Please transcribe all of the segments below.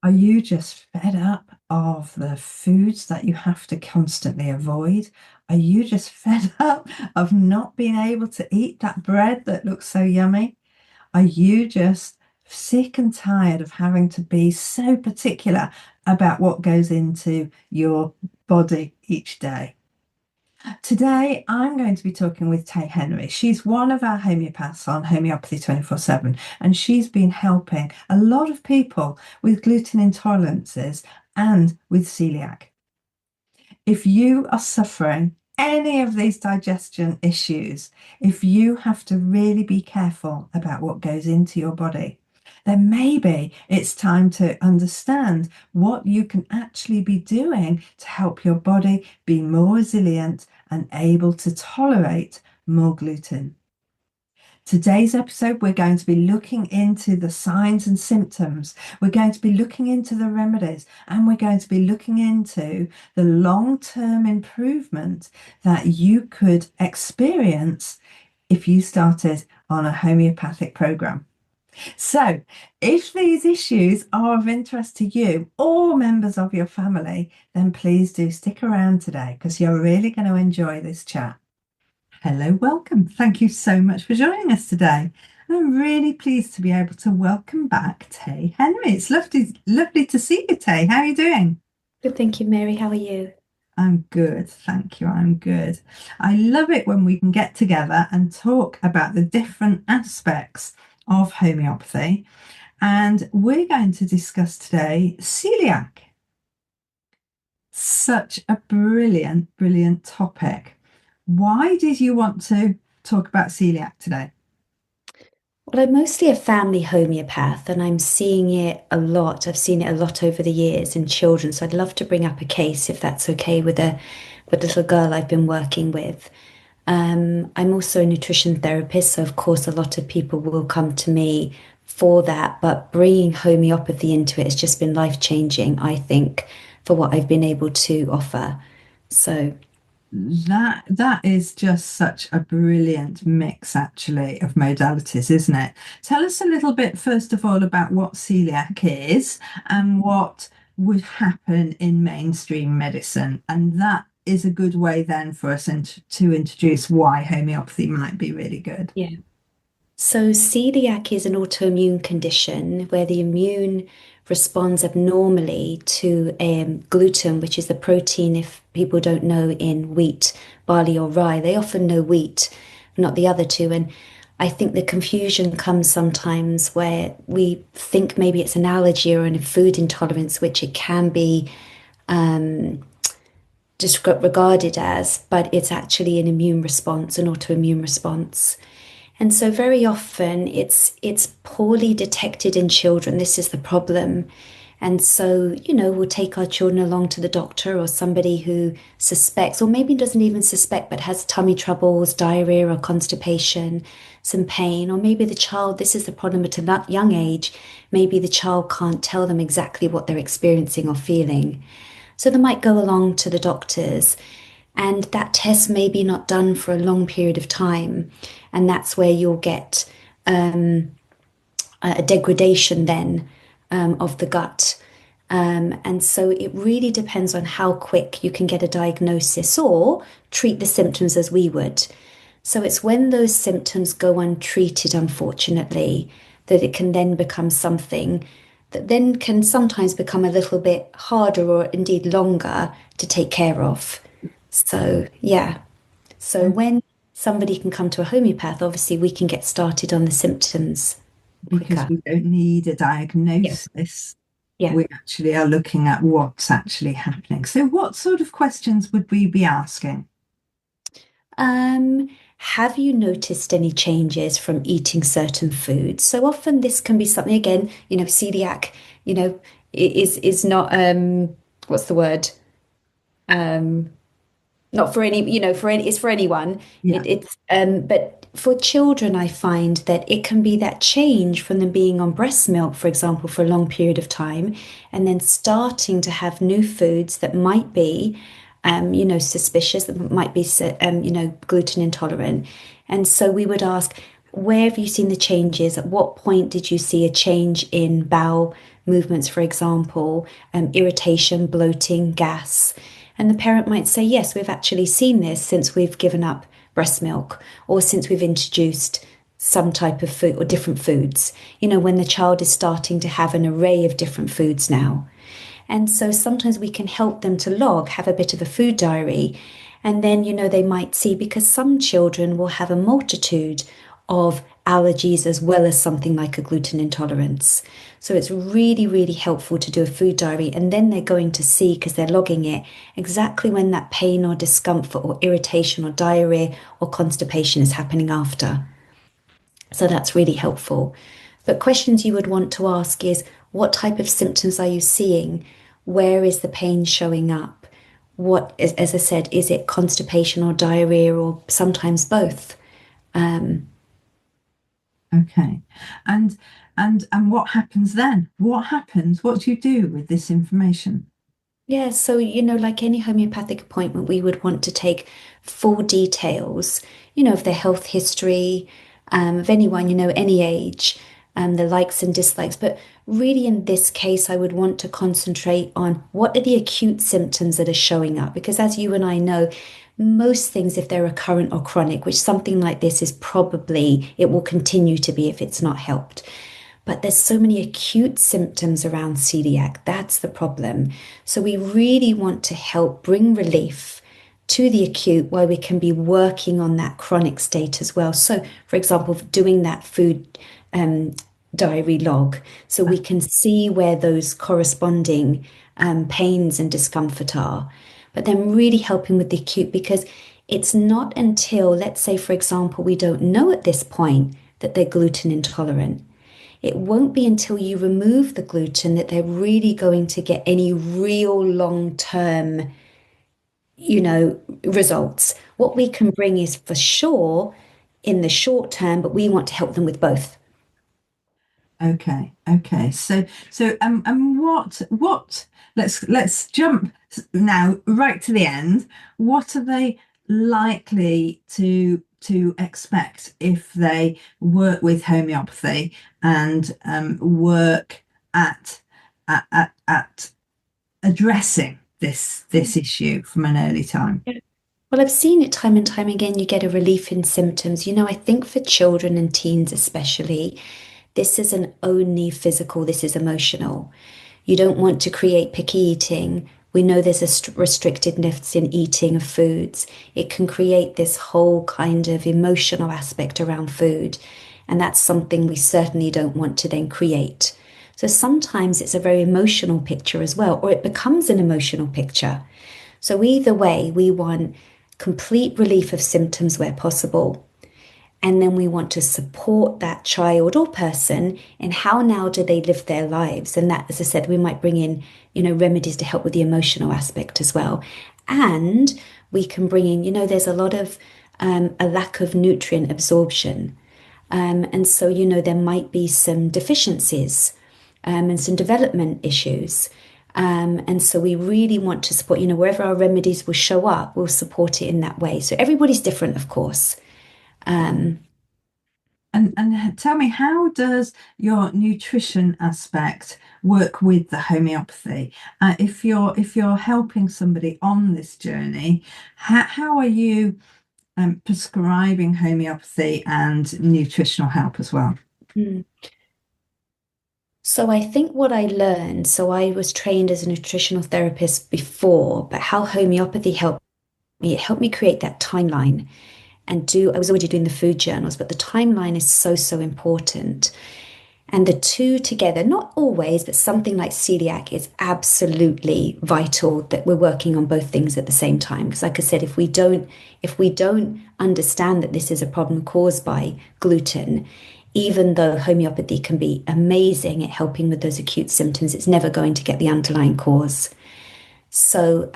Are you just fed up of the foods that you have to constantly avoid? Are you just fed up of not being able to eat that bread that looks so yummy? Are you just sick and tired of having to be so particular about what goes into your body each day? Today, I'm going to be talking with Tay Henry. She's one of our homeopaths on Homeopathy 24/7, and she's been helping a lot of people with gluten intolerances and with celiac. If you are suffering any of these digestion issues, if you have to really be careful about what goes into your body, then maybe it's time to understand what you can actually be doing to help your body be more resilient and able to tolerate more gluten. Today's episode, we're going to be looking into the signs and symptoms. We're going to be looking into the remedies, and we're going to be looking into the long-term improvement that you could experience if you started on a homeopathic program. So, if these issues are of interest to you or members of your family, then please do stick around today because you're really going to enjoy this chat. Hello, welcome. Thank you so much for joining us today. I'm really pleased to be able to welcome back Tay Henry. It's lovely to see you, Tay. How are you doing? Good, thank you, Mary. How are you? I'm good, thank you. I'm good. I love it when we can get together and talk about the different aspects of homeopathy. And we're going to discuss today celiac. Such a brilliant, brilliant topic. Why did you want to talk about celiac today? Well, I'm mostly a family homeopath and I'm seeing it a lot. I've seen it a lot over the years in children. So I'd love to bring up a case if that's okay with a little girl I've been working with. I'm also a nutrition therapist, so of course a lot of people will come to me for that. But bringing homeopathy into it has just been life-changing, I think, for what I've been able to offer. So That is just such a brilliant mix, actually, of modalities, isn't it? Tell us a little bit, first of all, about what celiac is and what would happen in mainstream medicine. And that is a good way then for us to introduce why homeopathy might be really good. yeah. So, celiac is an autoimmune condition where the immune responds abnormally to gluten, which is the protein, if people don't know, in wheat, barley, or rye. They often know wheat, not the other two. And I think the confusion comes sometimes where we think maybe it's an allergy or a food intolerance, which it can be just regarded as, but it's actually an immune response, an autoimmune response. And so very often it's poorly detected in children. This is the problem. And so, we'll take our children along to the doctor or somebody who suspects, or maybe doesn't even suspect, but has tummy troubles, diarrhea or constipation, some pain, or maybe the child, this is the problem at a young age, maybe the child can't tell them exactly what they're experiencing or feeling. So they might go along to the doctors and that test may be not done for a long period of time. And that's where you'll get a degradation then of the gut. And so it really depends on how quick you can get a diagnosis or treat the symptoms as we would. So it's when those symptoms go untreated, unfortunately, that it can then become something that then can sometimes become a little bit harder or indeed longer to take care of. So, yeah. So when somebody can come to a homeopath, obviously we can get started on the symptoms Because quicker. we don't need a Yeah. diagnosis. Yeah. We actually are looking at what's actually happening. So, what sort of questions would we be asking? Um, have you noticed any changes from eating certain foods? So often this can be something again, celiac, is not what's the word? Um, Not for any, for any, it's for anyone. Yeah. But for children, I find that it can be that change from them being on breast milk, for example, for a long period of time, and then starting to have new foods that might be, suspicious, that might be, gluten intolerant. And so we would ask, where have you seen the changes? At what point did you see a change in bowel movements, for example, irritation, bloating, gas. And the parent might say, yes, we've actually seen this since we've given up breast milk or since we've introduced some type of food or different foods, when the child is starting to have an array of different foods now. And so sometimes we can help them to have a bit of a food diary. And then, they might see, because some children will have a multitude of allergies as well as something like a gluten intolerance. So it's really, really helpful to do a food diary. And then they're going to see, because they're logging it, exactly when that pain or discomfort or irritation or diarrhea or constipation is happening after. So that's really helpful. But questions you would want to ask is, what type of symptoms are you seeing? Where is the pain showing up? What, as I said, is it constipation or diarrhea or sometimes both? Okay. And what happens then? What happens? What do you do with this information? Yeah, so, like any homeopathic appointment, we would want to take full details, of their health history, of anyone, any age, the likes and dislikes. But really, in this case, I would want to concentrate on what are the acute symptoms that are showing up. Because as you and I know, most things, if they're recurrent or chronic, which something like this is probably, it will continue to be if it's not helped. But there's so many acute symptoms around celiac. That's the problem. So we really want to help bring relief to the acute while we can be working on that chronic state as well. So, for example, doing that food diary log, so we can see where those corresponding pains and discomfort are. But then really helping with the acute, because it's not until, let's say, for example, we don't know at this point that they're gluten intolerant. It won't be until you remove the gluten that they're really going to get any real long-term, results. What we can bring is for sure in the short term, but we want to help them with both. Okay, okay. And what let's jump now right to the end. What are they likely to expect if they work with homeopathy and work at at addressing this issue from an early time? Well, I've seen it time and time again. You get a relief in symptoms. I think for children and teens especially, this isn't only physical, this is emotional. You don't want to create picky eating. We know there's a restrictedness in eating of foods. It can create this whole kind of emotional aspect around food. And that's something we certainly don't want to then create. So sometimes it's a very emotional picture as well, or it becomes an emotional picture. So either way, we want complete relief of symptoms where possible. And then we want to support that child or person in how now do they live their lives. And that, as I said, we might bring in, remedies to help with the emotional aspect as well. And we can bring in, there's a lot of a lack of nutrient absorption. And so, there might be some deficiencies and some development issues. And so we really want to support, wherever our remedies will show up, we'll support it in that way. So everybody's different, of course. And tell me, how does your nutrition aspect work with the homeopathy? If you're helping somebody on this journey, how are you prescribing homeopathy and nutritional help as well? Mm. So I think what I learned, so I was trained as a nutritional therapist before, but how homeopathy helped me, it helped me create that timeline and I was already doing the food journals, but the timeline is so, so important. And the two together, not always, but something like celiac is absolutely vital that we're working on both things at the same time. Because like I said, if we don't understand that this is a problem caused by gluten, even though homeopathy can be amazing at helping with those acute symptoms, it's never going to get the underlying cause. So,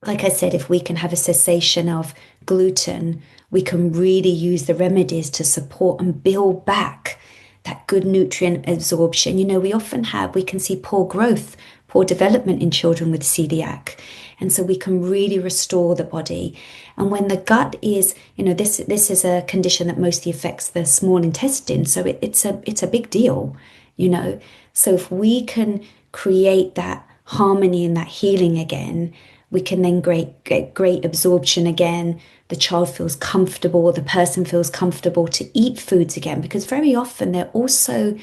like I said, if we can have a cessation of gluten, we can really use the remedies to support and build back that good nutrient absorption. We can see poor growth, poor development in children with celiac. And so we can really restore the body. And when the gut is, this is a condition that mostly affects the small intestine. So it's a big deal. you know. So if we can create that harmony and that healing again, we can then get great absorption again. The child feels comfortable, the person feels comfortable to eat foods again, because very often they're also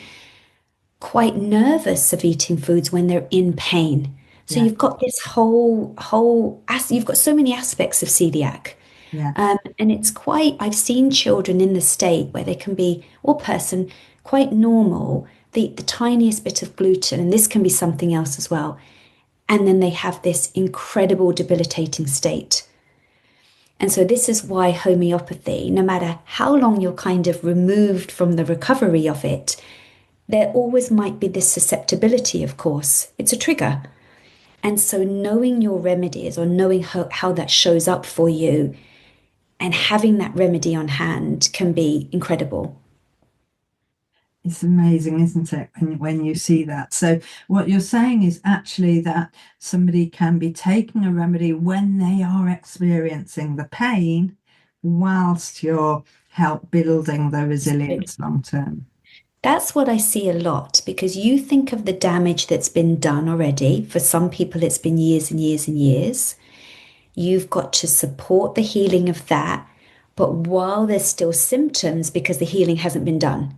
quite nervous of eating foods when they're in pain. So Yeah, you've got this you've got so many aspects of celiac. yeah. And it's quite, I've seen children in the state where they can be, or person, quite normal, the tiniest bit of gluten, and this can be something else as well. And then they have this incredible debilitating state. And so this is why homeopathy, no matter how long you're kind of removed from the recovery of it, there always might be this susceptibility, of course. It's a trigger. And so knowing your remedies or knowing how that shows up for you and having that remedy on hand can be incredible. It's amazing, isn't it, when you see that? So what you're saying is actually that somebody can be taking a remedy when they are experiencing the pain, whilst you're help building the resilience long term. That's what I see a lot because you think of the damage that's been done already. For some people, it's been years and years and years. You've got to support the healing of that, but while there's still symptoms because the healing hasn't been done.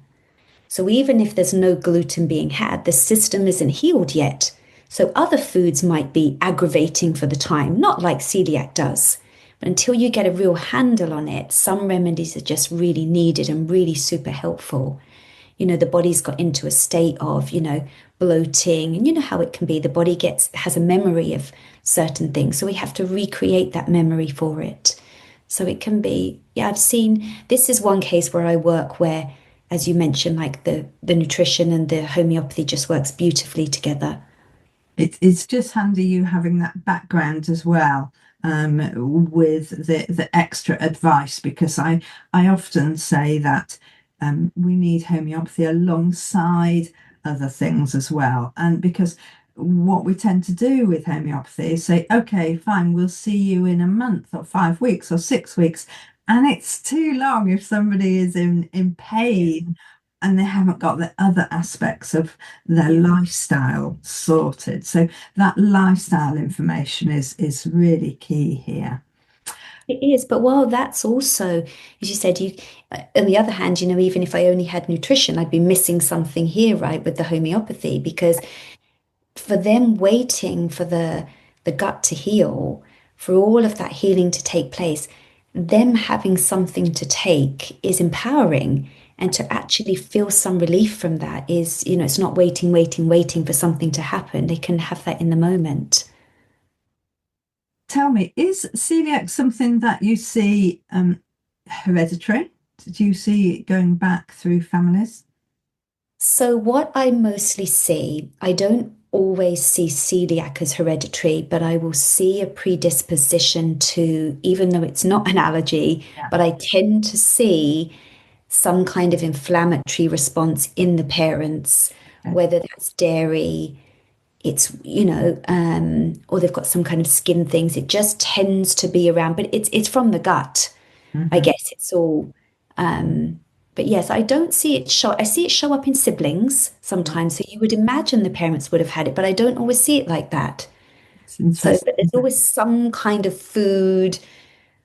So even if there's no gluten being had, the system isn't healed yet. So other foods might be aggravating for the time, not like celiac does. But until you get a real handle on it, some remedies are just really needed and really super helpful. The body's got into a state of, bloating, and you know how it can be. The body has a memory of certain things. So we have to recreate that memory for it. So it can be, yeah, I've seen this is one case where I work where, as you mentioned, like the nutrition and the homeopathy just works beautifully together. It's just handy you having that background as well, with the extra advice, because I often say that we need homeopathy alongside other things as well. And because what we tend to do with homeopathy is say, okay, fine, we'll see you in a month or 5 weeks or 6 weeks. And it's too long if somebody is in pain and they haven't got the other aspects of their lifestyle sorted. So that lifestyle information is really key here. It is, but while that's also, as you said, on the other hand, even if I only had nutrition, I'd be missing something here, right, with the homeopathy, because for them waiting for the gut to heal, for all of that healing to take place, them having something to take is empowering. And to actually feel some relief from that is, it's not waiting, waiting, waiting for something to happen. They can have that in the moment. Tell me, is celiac something that you see hereditary? Do you see it going back through families? So, what I mostly see, I don't always see celiac as hereditary, but I will see a predisposition to, even though it's not an allergy, Yeah. but I tend to see some kind of inflammatory response in the parents, Okay. whether that's dairy, or they've got some kind of skin things. It just tends to be around, but it's from the gut. I Mhm. guess it's all. Um, but yes, I don't see it show. I see it show up in siblings sometimes. So you would imagine the parents would have had it, but I don't always see it like that. It's So, interesting, but there's isn't it? always some kind of food,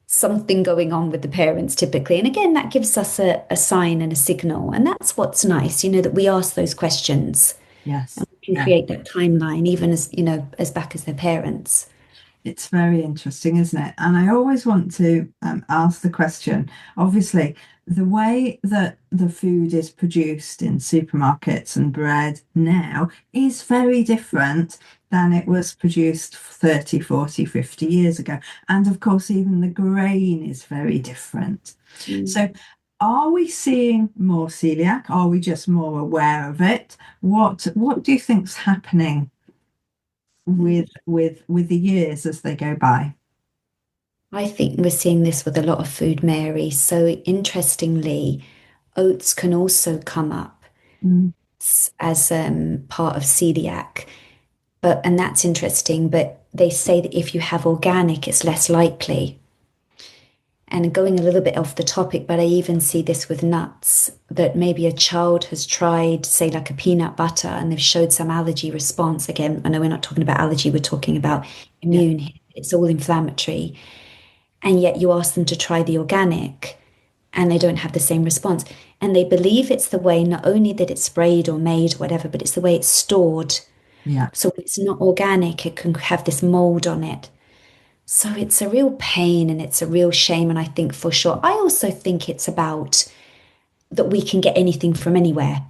something going on with the parents typically. And again, that gives us a sign and a signal. And that's what's nice, that we ask those questions and Yes. we can Yeah. create that timeline, even as back as their parents. It's very interesting, isn't it? And I always want to ask the question, obviously, the way that the food is produced in supermarkets and bread now is very different than it was produced 30, 40, 50 years ago. And of course, even the grain is very different. Mm. So are we seeing more celiac? Are we just more aware of it? What do you think's happening with the years as they go by? I think we're seeing this with a lot of food, Mary. So interestingly, oats can also come up Mm, as part of celiac, and that's interesting. But they say that if you have organic, it's less likely. And going a little bit off the topic, but I even see this with nuts, that maybe a child has tried, say, like a peanut butter, and they've showed some allergy response. Again, I know we're not talking about allergy, we're talking about Yeah. immune here. It's all inflammatory. And yet you ask them to try the organic and they don't have the same response. And they believe it's the way not only that it's sprayed or made, whatever, but it's the way it's stored. Yeah. So when it's not organic, it can have this mold on it. So it's a real pain and it's a real shame. And I think for sure, I also think it's about that we can get anything from anywhere,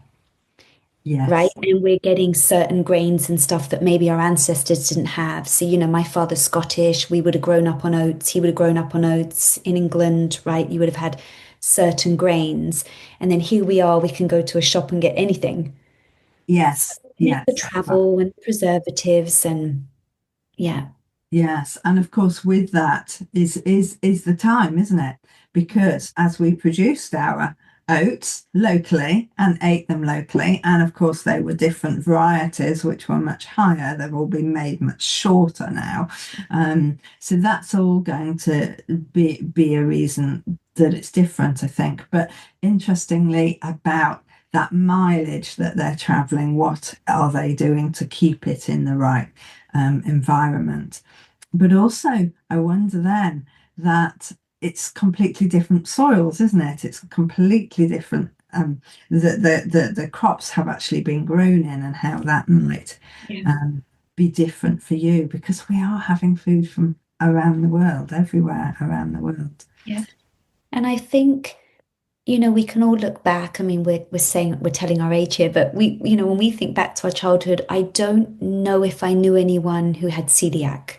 right? Yes. And we're getting certain grains and stuff that maybe our ancestors didn't have. So, my father's Scottish. We would have grown up on oats. He would have grown up on oats in England, right? You would have had certain grains. And then here we are, we can go to a shop and get anything. So Yes. it's the Yes. travel and preservatives and yeah, Yes, and of course with that is the time, isn't it? Because as we produced our oats locally and ate them locally, and of course they were different varieties which were much higher, they've all been made much shorter now. So that's all going to be a reason that it's different, I think. But interestingly about that mileage that they're traveling, what are they doing to keep it in the right environment? But also, I wonder then that it's completely different soils, isn't it? It's completely different. The crops have actually been grown in, and how that might yeah, be different for you because we are having food from around the world, everywhere around the world. yeah. And I think, we can all look back. I mean, we're saying we're telling our age here, but when we think back to our childhood, I don't know if I knew anyone who had celiac.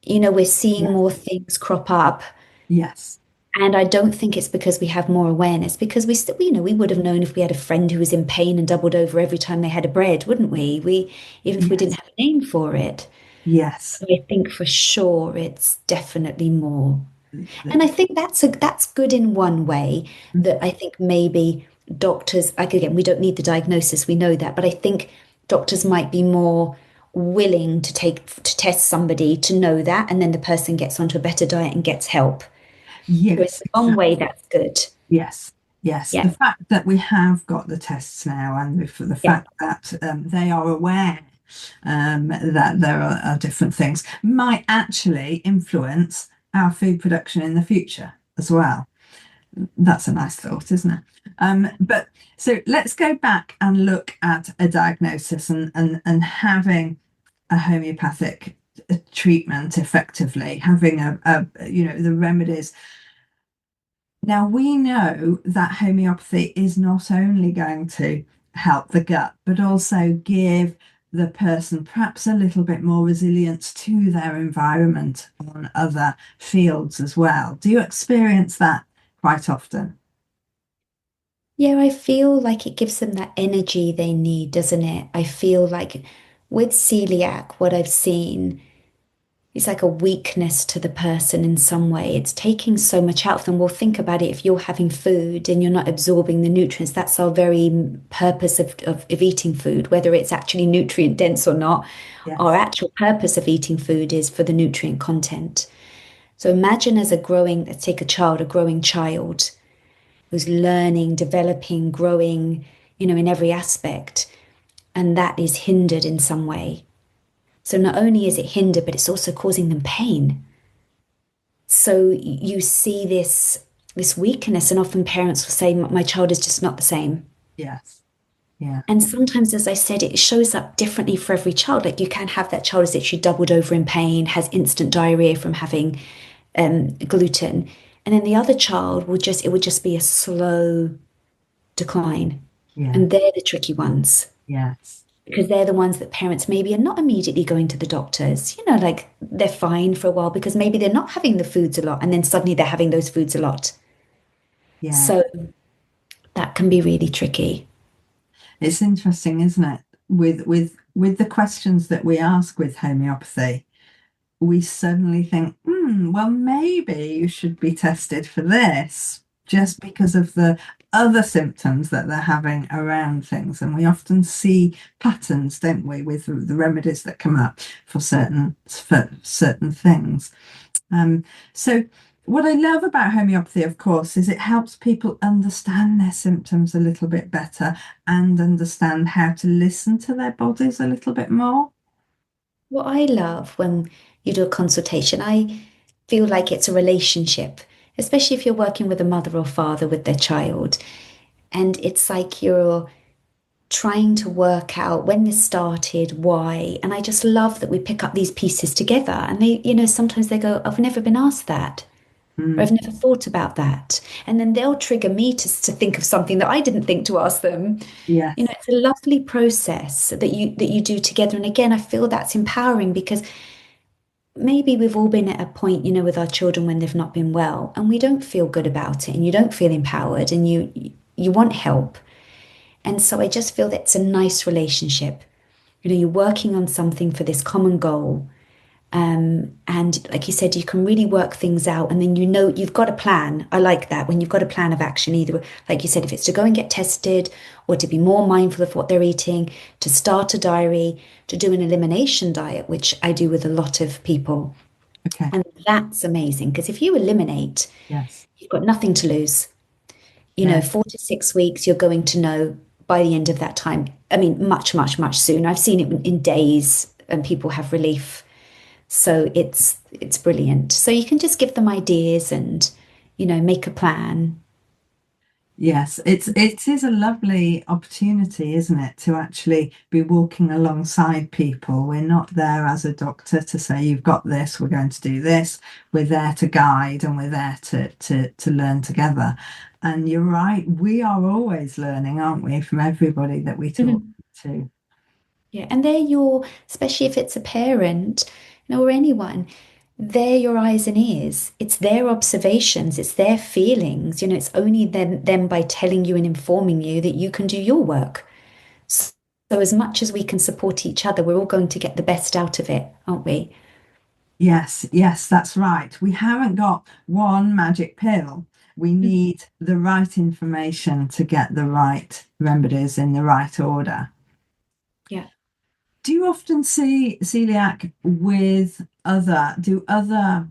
We're seeing Yeah. more things crop up, Yes. and I don't think it's because we have more awareness, because we still, we would have known if we had a friend who was in pain and doubled over every time they had a bread, wouldn't we? Even if we didn't Yes. have a name for it. Yes. I think for sure it's definitely more. And The- I think that's good in one way, that I think maybe doctors, like, again, we don't need the diagnosis, we know that, but I think doctors might be more willing to test somebody to know that, and then the person gets onto a better diet and gets help. So in yes, one way, exactly. that's good. Yes, yes. The Yeah, fact that we have got the tests now, and for the yeah, fact that they are aware that there are different things, might actually influence our food production in the future as well. That's a nice thought, isn't it? But so let's go back and look at a diagnosis and having a homeopathic treatment effectively, having the remedies. Now, we know that homeopathy is not only going to help the gut, but also give the person perhaps a little bit more resilience to their environment on other fields as well. Do you experience that quite often? yeah. I feel like it gives them that energy they need, doesn't it? I feel like with celiac, what I've seen, it's like a weakness to the person in some way. It's taking so much out of them. Well, think about it. If you're having food and you're not absorbing the nutrients, that's our very purpose of eating food, whether it's actually nutrient dense or not. Our Yes. actual purpose of eating food is for the nutrient content. So imagine as let's take a child, a growing child who's learning, developing, growing, in every aspect, and that is hindered in some way. So not only is it hindered, but it's also causing them pain. So you see this weakness, and often parents will say, "My child is just not the same." Yes. Yeah. And sometimes, as I said, it shows up differently for every child. Like you can have that child is literally doubled over in pain, has instant diarrhea from having gluten, and then the other child would just be a slow decline. Yeah. And they're the tricky ones, Yes. because they're the ones that parents maybe are not immediately going to the doctors. Like they're fine for a while because maybe they're not having the foods a lot, and then suddenly they're having those foods a lot. Yeah. So that can be really tricky. It's interesting, isn't it? With the questions that we ask with homeopathy, we suddenly think, well, maybe you should be tested for this just because of the other symptoms that they're having around things. And we often see patterns, don't we, with the remedies that come up for certain things. So What I love about homeopathy, of course, is it helps people understand their symptoms a little bit better and understand how to listen to their bodies a little bit more. What I love when you do a consultation, I feel like it's a relationship, especially if you're working with a mother or father with their child. And it's like you're trying to work out when this started, why. And I just love that we pick up these pieces together. And sometimes they go, I've never been asked that, or I've Mm, never thought about that. And then they'll trigger me to think of something that I didn't think to ask them. yes. It's a lovely process that you do together. And again, I feel that's empowering because maybe we've all been at a point, with our children when they've not been well, and we don't feel good about it, and you don't feel empowered, and you want help. And so I just feel that it's a nice relationship. You're working on something for this common goal. And like you said, you can really work things out, and then you've got a plan. I like that when you've got a plan of action, either like you said, if it's to go and get tested or to be more mindful of what they're eating, to start a diary, to do an elimination diet, which I do with a lot of people. Okay. And that's amazing because if you eliminate, Yes. you've got nothing to lose. Yeah. 4 to 6 weeks, you're going to know by the end of that time. I mean, much, much, much sooner. I've seen it in days and people have relief. So it's brilliant. So you can just give them ideas and, make a plan. Yes, it is a lovely opportunity, isn't it, to actually be walking alongside people. We're not there as a doctor to say, you've got this, we're going to do this. We're there to guide and we're there to learn together. And you're right, we are always learning, aren't we, from everybody that we talk Mhm. to. Yeah, and especially if it's a parent, or anyone, they're your eyes and ears. It's their observations, it's their feelings. It's only them by telling you and informing you that you can do your work. So, as much as we can support each other, we're all going to get the best out of it, aren't we? Yes, yes, that's right. We haven't got one magic pill. We Mm. need the right information to get the right remedies in the right order. Yeah. Do you often see celiac with do other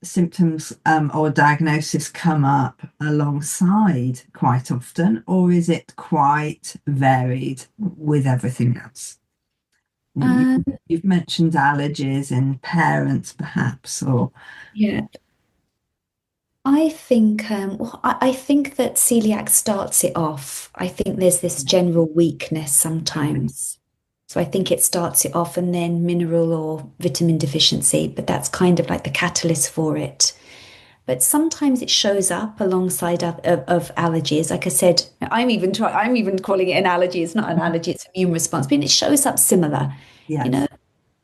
symptoms or diagnosis come up alongside quite often, or is it quite varied with everything else? Um, You've mentioned allergies in parents, perhaps, or yeah. I think that celiac starts it off. I think there's this general weakness okay. sometimes. So I think it starts it off and then mineral or vitamin deficiency, but that's kind of like the catalyst for it. But sometimes it shows up alongside of allergies. Like I said, I'm even calling it an allergy. It's not an allergy, it's immune response, but it shows up similar, you know. Yes,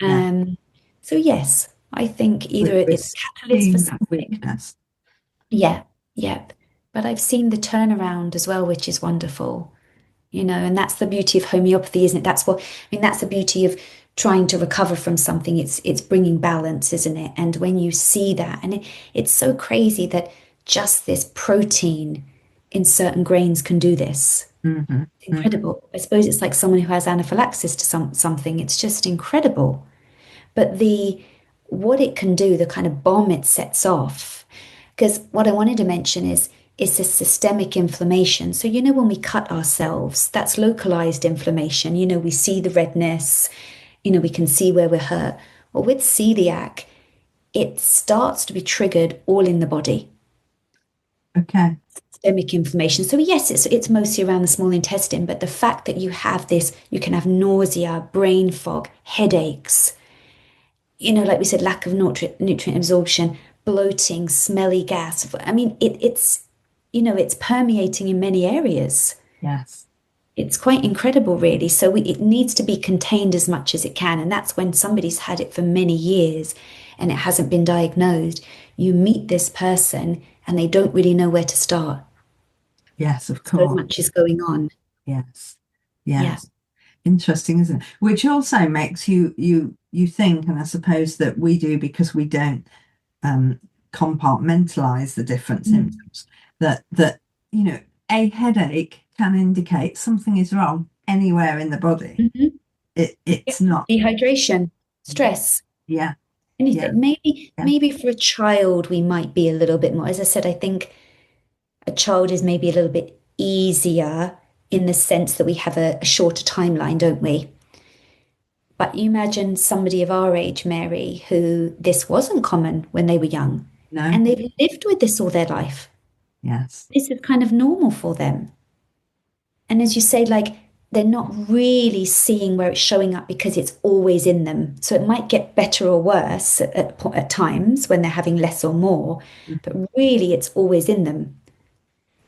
yeah, Um, so yes, I think either we're it's a catalyst for seeing that something. weakness. Yeah, yeah. But I've seen the turnaround as well, which is wonderful, and that's the beauty of homeopathy, isn't it? That's the beauty of trying to recover from something. It's bringing balance, isn't it? And when you see that, and it's so crazy that just this protein in certain grains can do this. Hmm. It's incredible. I suppose it's like someone who has anaphylaxis to something. It's just incredible. But the what it can do, the kind of bomb it sets off. Because what I wanted to mention is this systemic inflammation. So when we cut ourselves, that's localized inflammation. We see the redness, we can see where we're hurt. Well, with celiac, it starts to be triggered all in the body. Okay. Systemic inflammation. So yes, it's mostly around the small intestine, but the fact that you have this, you can have nausea, brain fog, headaches, like we said, lack of nutrient absorption, bloating, smelly gas. I mean, it's permeating in many areas. Yes. It's quite incredible, really. So it needs to be contained as much as it can. And that's when somebody's had it for many years and it hasn't been diagnosed. You meet this person and they don't really know where to start. Yes, of So course. much is going on. Yes. Yeah. Yes. Interesting, isn't it? Which also makes you think, and I suppose that we do because we don't um compartmentalize the different Mm. symptoms, that you know, a headache can indicate something is wrong anywhere in the body. Mhm. It's Yep. not. Dehydration, Yeah. stress. Yeah. Yeah. anything. Maybe, Yeah. maybe for a child, we might be a little bit more. As I said, I think a child is maybe a little bit easier in the sense that we have a shorter timeline, don't we? But you imagine somebody of our age, Mary, who this wasn't common when they were young, No. and they've lived with this all their life. Yes. This is kind of normal for them. And as you say, like they're not really seeing where it's showing up because it's always in them. So it might get better or worse at times when they're having less or more, but Mhm. really it's always in them.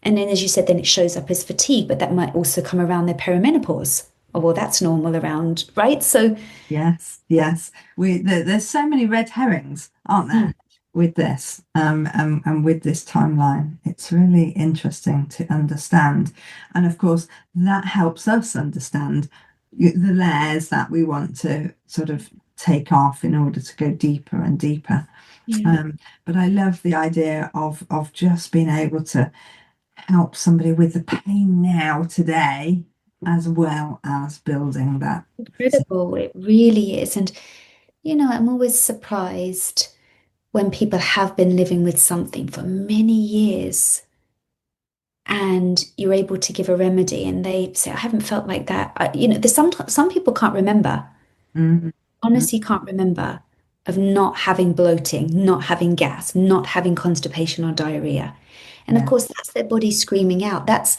And then, as you said, then it shows up as fatigue, but that might also come around their perimenopause. Oh, well, that's normal around, right? So, Yes. Yes. There's so many red herrings, aren't mm, there, with this and with this timeline. It's really interesting to understand. And of course, that helps us understand the layers that we want to sort of take off in order to go deeper and deeper. yeah, But I love the idea of just being able to help somebody with the pain now today, as well as building that. incredible. It really is. And, I'm always surprised when people have been living with something for many years and you're able to give a remedy and they say, I haven't felt like that. There's some people can't remember, Mhm. honestly can't remember of not having bloating, not having gas, not having constipation or diarrhea. And of Yeah. course, that's their body screaming out. That's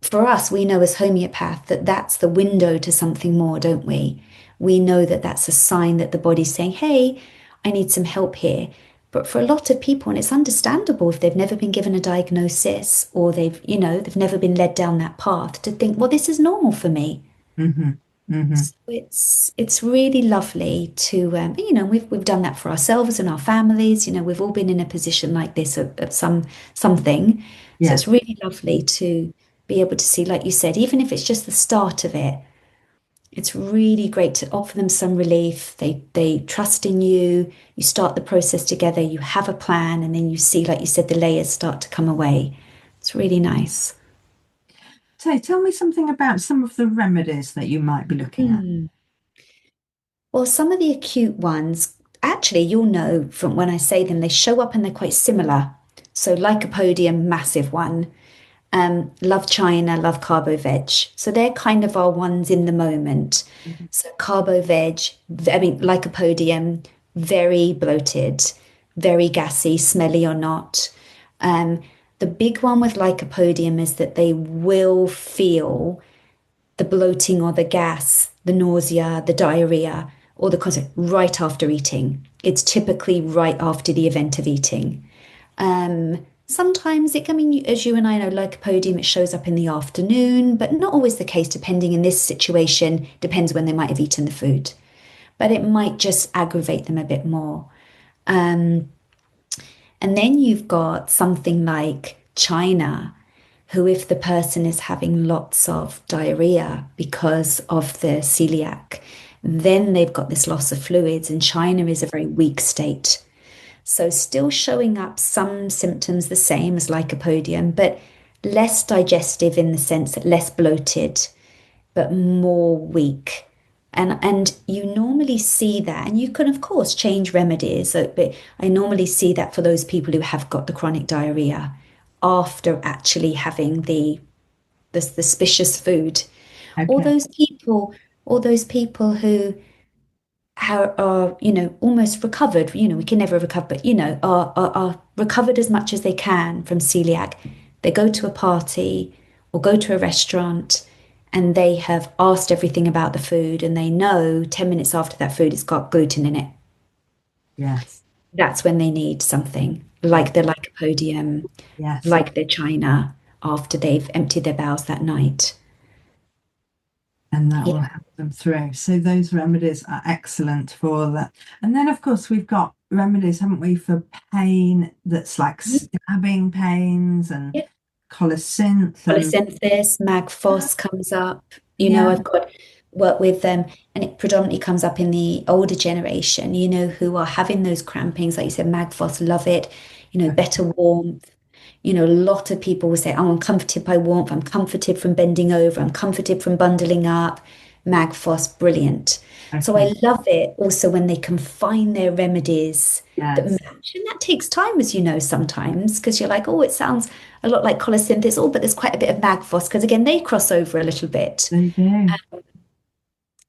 for us, we know as homeopath that that's the window to something more, don't we? We know that that's a sign that the body's saying, hey, I need some help here. But for a lot of people, and it's understandable if they've never been given a diagnosis or they've never been led down that path to think, well, this is normal for me. Hmm. Hmm. So it's really lovely to we've done that for ourselves and our families. We've all been in a position like this at something. So Yeah. it's really lovely to be able to see, like you said, even if it's just the start of it, it's really great to offer them some relief. They trust in you. You start the process together. You have a plan, and then you see, like you said, the layers start to come away. It's really nice. So tell me something about some of the remedies that you might be looking at. Hmm. Well, some of the acute ones, actually, you'll know from when I say them, they show up and they're quite similar. So, Lycopodium, massive one. Love China, love Carbo Veg. So, they're kind of our ones in the moment. Mhm. So, Carbo Veg, I mean, Lycopodium, very bloated, very gassy, smelly or not. Um, the big one with Lycopodium is that they will feel the bloating or the gas, the nausea, the diarrhea, or the concept right after eating. It's typically right after the event of eating. Sometimes it can mean, as you and I know, lycopodium, it shows up in the afternoon, but not always the case, depending in this situation, depends when they might have eaten the food. But it might just aggravate them a bit more. Um, and then you've got something like China, who, if the person is having lots of diarrhea because of the celiac, then they've got this loss of fluids, and China is a very weak state. So, still showing up some symptoms the same as lycopodium, but less digestive in the sense that less bloated, but more weak. And you normally see that, and you can of course change remedies, but I normally see that for those people who have got the chronic diarrhea after actually having the suspicious food. All Okay. those people, all those people who are, almost recovered, we can never recover, but are recovered as much as they can from celiac. They go to a party or go to a restaurant and they have asked everything about the food and they know 10 minutes after that food it's got gluten in it. Yes. That's when they need something Yeah. like the lycopodium, Yes. like the china after they've emptied their bowels that night. And that Yeah. will help them through. So those remedies are excellent for that. And then, of course, we've got remedies, haven't we, for pain that's like stabbing pains and Yeah. colocynth and Polysynthesis, Magphos comes up. yeah. I've got work with them, and it predominantly comes up in the older generation, who are having those crampings. Like you said, Magphos, love it. Better warmth. A lot of people will say, oh, I'm comforted by warmth. I'm comforted from bending over. I'm comforted from bundling up. Magphos, brilliant. So Okay. I love it also when they can find their remedies that Yes, match. And that takes time, as you know, sometimes, because you're like, oh, it sounds a lot like colosynthesis. Oh, but there's quite a bit of magphos, because again, they cross over a little bit. they do.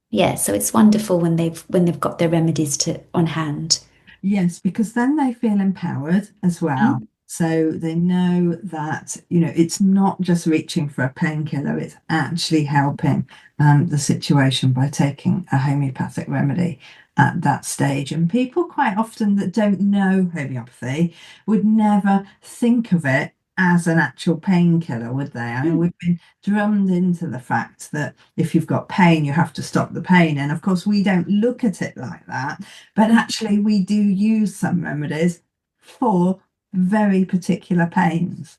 Yeah, so it's wonderful when they've got their remedies to on hand. Yes, because then they feel empowered as well. Mm. So they know that, it's not just reaching for a painkiller, it's actually helping the situation by taking a homeopathic remedy at that stage. And people quite often that don't know homeopathy would never think of it as an actual painkiller, would they? I mean, Mm. we've been drummed into the fact that if you've got pain, you have to stop the pain. And of course, we don't look at it like that. But actually, we do use some remedies for very particular pains.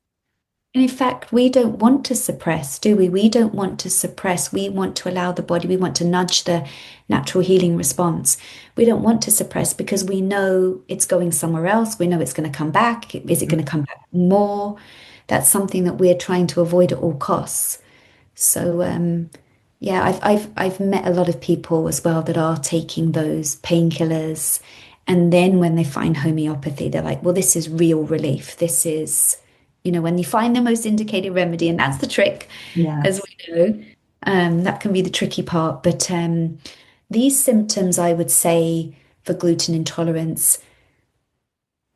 And in fact, we don't want to suppress, do we? We don't want to suppress. We want to allow the body, we want to nudge the natural healing response. We don't want to suppress because we know it's going somewhere else. We know it's going to come back. Is it going to come back more? That's something that we're trying to avoid at all costs. So, yeah, I've met a lot of people as well that are taking those painkillers, and then when they find homeopathy, they're like, well, this is real relief. This is, when you find the most indicated remedy, and that's the trick, as Yes, we know, that can be the tricky part. But these symptoms, I would say, for gluten intolerance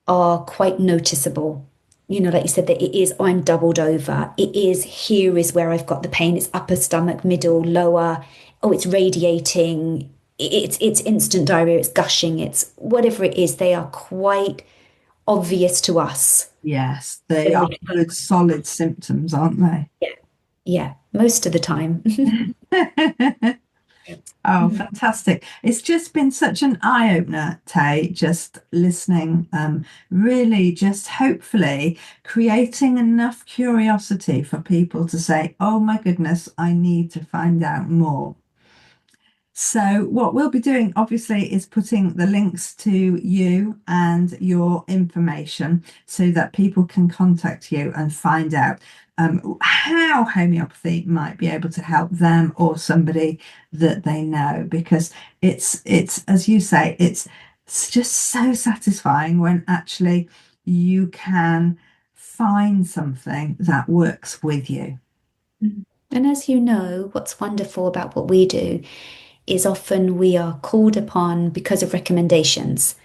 are quite noticeable. Like you said, that it is, I'm doubled over. It is, here is where I've got the pain. It's upper stomach, middle, lower. Oh, it's radiating. It's instant diarrhea. It's gushing. It's whatever it is. They are quite obvious to us. yes, they When are we good, solid symptoms, aren't they? Yeah, yeah, most of the time. Oh, fantastic. It's just been such an eye-opener, Tay, just listening, really just hopefully creating enough curiosity for people to say, oh my goodness, I need to find out more. So, what we'll be doing, obviously, is putting the links to you and your information so that people can contact you and find out how homeopathy might be able to help them or somebody that they know. Because it's as you say, it's just so satisfying when actually you can find something that works with you. And as you know, what's wonderful about what we do is often we are called upon because of recommendations.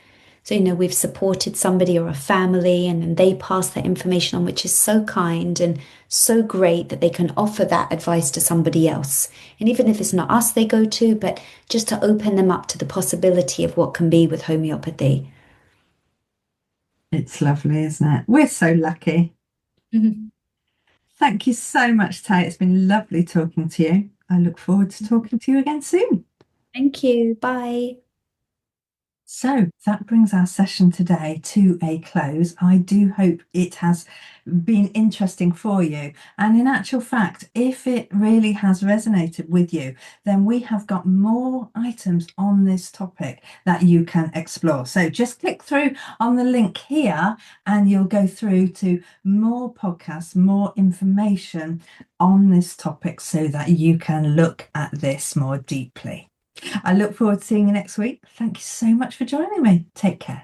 So, we've supported somebody or a family, and then they pass that information on, which is so kind and so great that they can offer that advice to somebody else. And even if it's not us they go to, but just to open them up to the possibility of what can be with homeopathy. It's lovely, isn't it? We're so lucky. Mhm. Thank you so much, Tay. It's been lovely talking to you. I look forward to talking to you again soon. Thank you. Bye. So that brings our session today to a close. I do hope it has been interesting for you. And in actual fact, if it really has resonated with you, then we have got more items on this topic that you can explore. So just click through on the link here and you'll go through to more podcasts, more information on this topic so that you can look at this more deeply. I look forward to seeing you next week. Thank you so much for joining me. Take care.